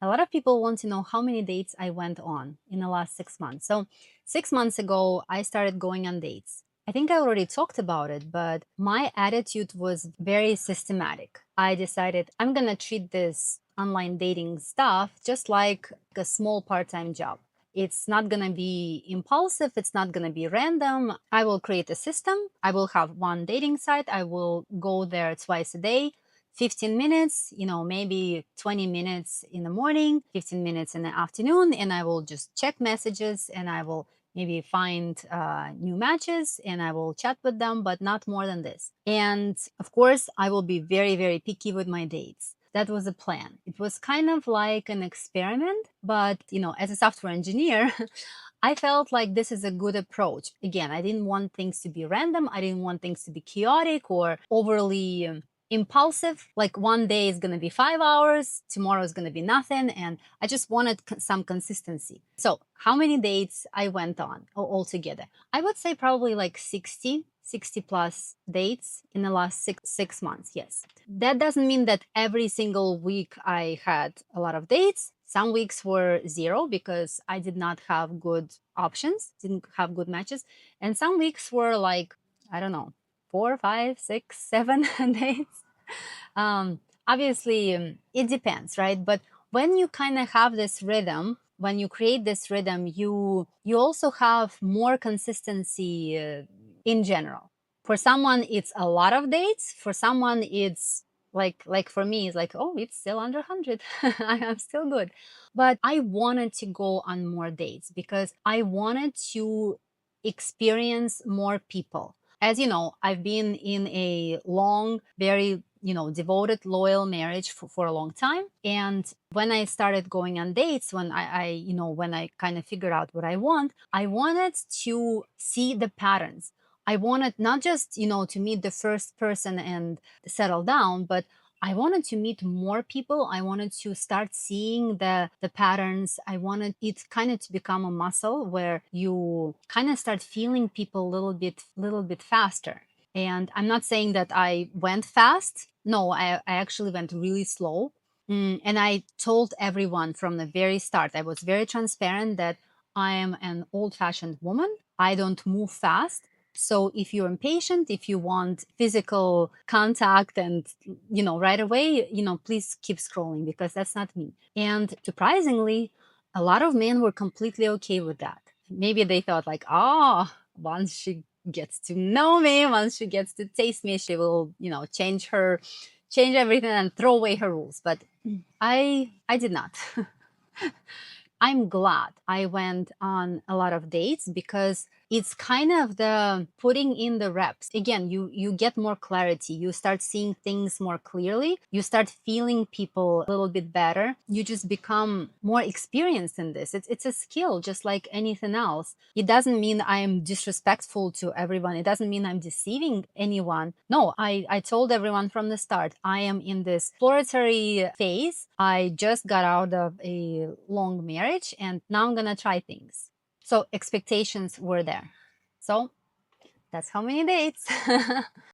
A lot of people want to know how many dates I went on in the last 6 months. So, 6 months ago, I started going on dates. I think I already talked about it, but my attitude was very systematic. I decided I'm going to treat this online dating stuff just like a small part time job. It's not going to be impulsive. It's not going to be random. I will create a system. I will have one dating site. I will go there twice a day, 15 minutes, maybe 20 minutes in the morning, 15 minutes in the afternoon, and I will just check messages and I will maybe find new matches and I will chat with them, but not more than this. And of course, I will be very, very picky with my dates. That was the plan. It was kind of like an experiment, but as a software engineer, I felt like this is a good approach. Again, I didn't want things to be random. I didn't want things to be chaotic or overly impulsive. Like one day is going to be 5 hours, tomorrow is going to be nothing. And I just wanted some consistency. So, how many dates I went on altogether? I would say probably like 60 plus dates in the last six months. Yes. That doesn't mean that every single week I had a lot of dates. Some weeks were zero because I did not have good options, didn't have good matches. And some weeks were like, I don't know, 4, 5, 6, 7 dates. Obviously, it depends, right? But when you kind of have this rhythm, when you create this rhythm, you also have more consistency in general. For someone, it's a lot of dates. For someone, it's like for me, it's like, oh, it's still under 100. I am still good. But I wanted to go on more dates because I wanted to experience more people. As you know, I've been in a long, very devoted, loyal marriage for a long time. And when I started going on dates, when when I kind of figured out what I wanted to see the patterns. I wanted not just, to meet the first person and settle down, but I wanted to meet more people. I wanted to start seeing the patterns. I wanted it kind of to become a muscle where you kind of start feeling people a little bit faster. And I'm not saying that I went fast. No, I actually went really slow. And I told everyone from the very start, I was very transparent that I am an old fashioned woman. I don't move fast. So if you're impatient, if you want physical contact and, right away, please keep scrolling because that's not me. And surprisingly, a lot of men were completely okay with that. Maybe they thought like, oh, once she gets to know me, once she gets to taste me, she will, change everything and throw away her rules. But I did not. I'm glad I went on a lot of dates because it's kind of the putting in the reps. Again, you get more clarity. You start seeing things more clearly. You start feeling people a little bit better. You just become more experienced in this. It's a skill just like anything else. It doesn't mean I'm disrespectful to everyone. It doesn't mean I'm deceiving anyone. No, I told everyone from the start, I am in this exploratory phase. I just got out of a long marriage and now I'm gonna try things. So expectations were there. So that's how many dates.